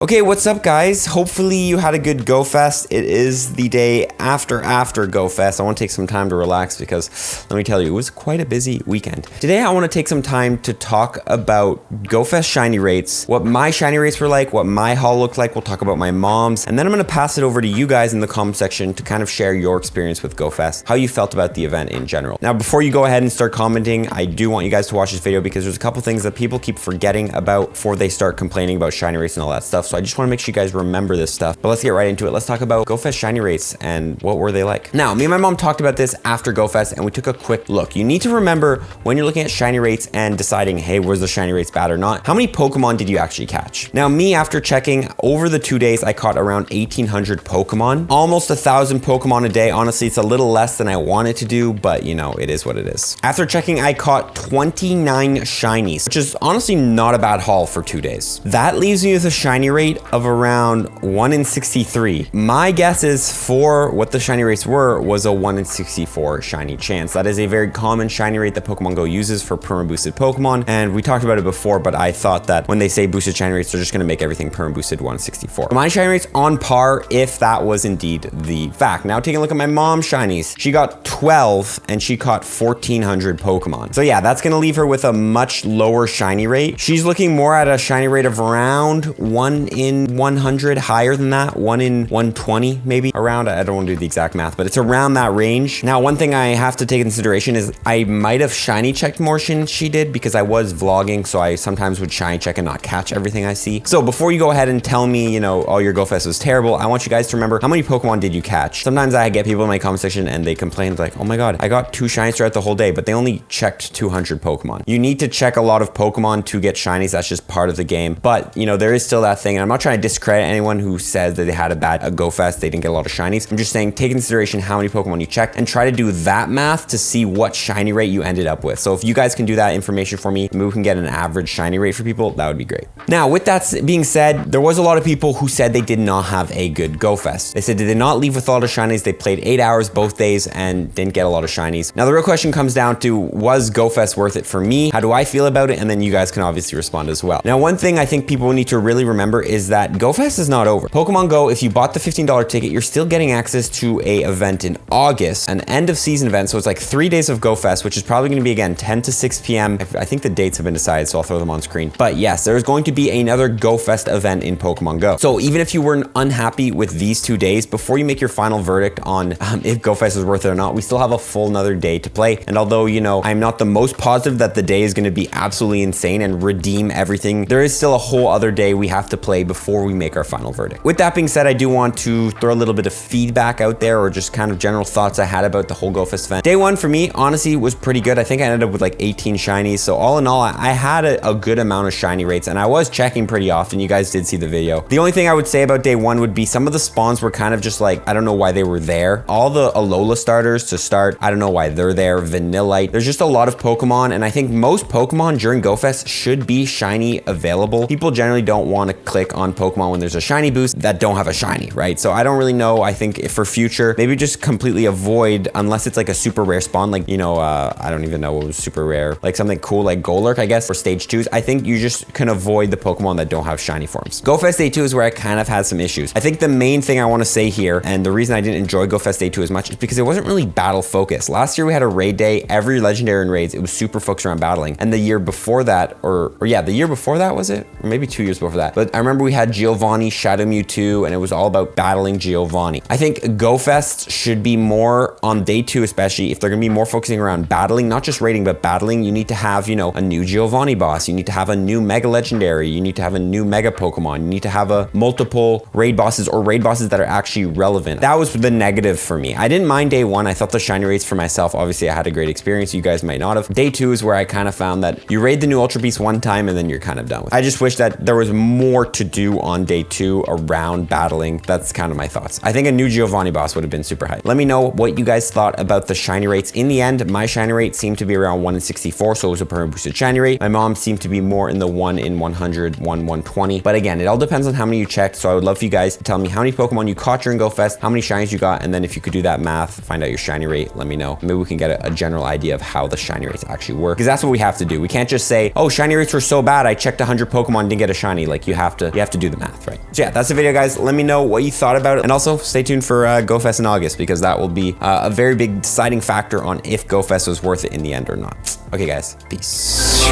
Okay, what's up guys? Hopefully you had a good Go Fest. It is the day after Go Fest. I want to take some time to relax because let me tell you, it was quite a busy weekend. Today I want to take some time to talk about Go Fest shiny rates, what my shiny rates were like, what my haul looked like. We'll talk about my mom's, and then I'm going to pass it over to you guys in the comment section to kind of share your experience with Go Fest, how you felt about the event in general. Now, before you go ahead and start commenting, I do want you guys to watch this video because there's a couple things that people keep forgetting about before they start complaining about shiny rates and all that stuff. So I just want to make sure you guys remember this stuff. But let's get right into it. Let's talk about Go Fest shiny rates and what were they like. Now, me and my mom talked about this after Go Fest and we took a quick look. You need to remember when you're looking at shiny rates and deciding, hey, was the shiny rates bad or not? How many Pokemon did you actually catch? Now, me, after checking over the 2 days, I caught around 1,800 Pokemon, almost 1,000 Pokemon a day. Honestly, it's a little less than I wanted to do, but you know, it is what it is. After checking, I caught 29 shinies, which is honestly not a bad haul for 2 days. That leaves me with a shiny rate of around 1 in 63. My guess is for what the shiny rates was a 1 in 64 shiny chance. That is a very common shiny rate that Pokemon Go uses for perma boosted Pokemon. And we talked about it before, but I thought that when they say boosted shiny rates, they're just going to make everything perma boosted 1 in 64. My shiny rates on par if that was indeed the fact. Now taking a look at my mom's shinies, she got 12 and she caught 1,400 Pokemon. So yeah, that's going to leave her with a much lower shiny rate. She's looking more at a shiny rate of around 1 in 100, higher than that, 1 in 120 maybe, around. I don't want to do the exact math, but it's around that range. Now, one thing I have to take into consideration is I might have shiny checked more than she did because I was vlogging, so I sometimes would shiny check and not catch everything I see. So before you go ahead and tell me, you know, oh, your Go Fest was terrible, I want you guys to remember how many Pokemon did you catch? Sometimes I get people in my comment section and they complain like, oh my God, I got 2 shinies throughout the whole day, but they only checked 200 Pokemon. You need to check a lot of Pokemon to get shinies. That's just part of the game. But you know, there is still that thing. And I'm not trying to discredit anyone who says that they had a Go Fest, they didn't get a lot of shinies. I'm just saying, take into consideration how many Pokemon you checked and try to do that math to see what shiny rate you ended up with. So if you guys can do that information for me, maybe we can get an average shiny rate for people. That would be great. Now, with that being said, there was a lot of people who said they did not have a good Go Fest. They said they did not leave with a lot of shinies. They played 8 hours both days and didn't get a lot of shinies. Now, the real question comes down to, was Go Fest worth it for me? How do I feel about it? And then you guys can obviously respond as well. Now, one thing I think people need to really remember is that Go Fest is not over. Pokemon Go, if you bought the $15 ticket, you're still getting access to a event in August, an end of season event. So it's like 3 days of Go Fest, which is probably going to be again 10 to 6 p.m. I think the dates have been decided, so I'll throw them on screen. But yes, there's going to be another Go Fest event in Pokemon Go. So even if you weren't unhappy with these 2 days, before you make your final verdict on if Go Fest is worth it or not, we still have a full another day to play. And although, you know, I'm not the most positive that the day is going to be absolutely insane and redeem everything, there is still a whole other day we have to play before we make our final verdict. With that being said, I do want to throw a little bit of feedback out there, or just kind of general thoughts I had about the whole Go Fest event. Day one for me, honestly, was pretty good. I think I ended up with like 18 shinies. So all in all, I had a good amount of shiny rates, and I was checking pretty often. You guys did see the video. The only thing I would say about day one would be some of the spawns were kind of just like, I don't know why they were there. All the Alola starters to start, I don't know why they're there. Vanillite. There's just a lot of Pokemon, and I think most Pokemon during Go Fest should be shiny available. People generally don't want to click on Pokemon when there's a shiny boost that don't have a shiny, right? So I don't really know. I think if for future, maybe just completely avoid, unless it's like a super rare spawn, like, you know, I don't even know what was super rare, like something cool like Golurk, I guess, for stage 2s. I think you just can avoid the Pokemon that don't have shiny forms. Go Fest Day 2 is where I kind of had some issues. I think the main thing I want to say here, and the reason I didn't enjoy Go Fest Day 2 as much, is because it wasn't really battle focused. Last year we had a raid day, every legendary in raids, it was super focused around battling. And the year before that, or yeah, the year before that, was it? Or maybe 2 years before that. But I remember we had Giovanni, Shadow Mewtwo, and it was all about battling Giovanni. I think Go Fest should be more on day 2, especially if they're gonna be more focusing around battling, not just raiding, but battling. You need to have, you know, a new Giovanni boss. You need to have a new Mega Legendary. You need to have a new Mega Pokemon. You need to have a multiple raid bosses, or raid bosses that are actually relevant. That was the negative for me. I didn't mind day 1. I thought the shiny rates for myself, obviously I had a great experience. You guys might not have. Day 2 is where I kind of found that you raid the new Ultra Beast one time and then you're kind of done with it. I just wish that there was more to do on day 2 around battling. That's kind of my thoughts. I think a new Giovanni boss would have been super hype. Let me know what you guys thought about the shiny rates. In the end, my shiny rate seemed to be around 1 in 64, so it was a perma boosted shiny rate. My mom seemed to be more in the 1 in 100, 120. But again, it all depends on how many you checked. So I would love for you guys to tell me how many Pokemon you caught during Go Fest, how many shinies you got, and then if you could do that math, find out your shiny rate, let me know. Maybe we can get a general idea of how the shiny rates actually work, because that's what we have to do. We can't just say, oh, shiny rates were so bad, I checked 100 Pokemon, didn't get a shiny. Like, you have to to do the math, right? So yeah, that's the video, guys. Let me know what you thought about it. And also stay tuned for GoFest in August, because that will be a very big deciding factor on if GoFest was worth it in the end or not. Okay, guys, peace.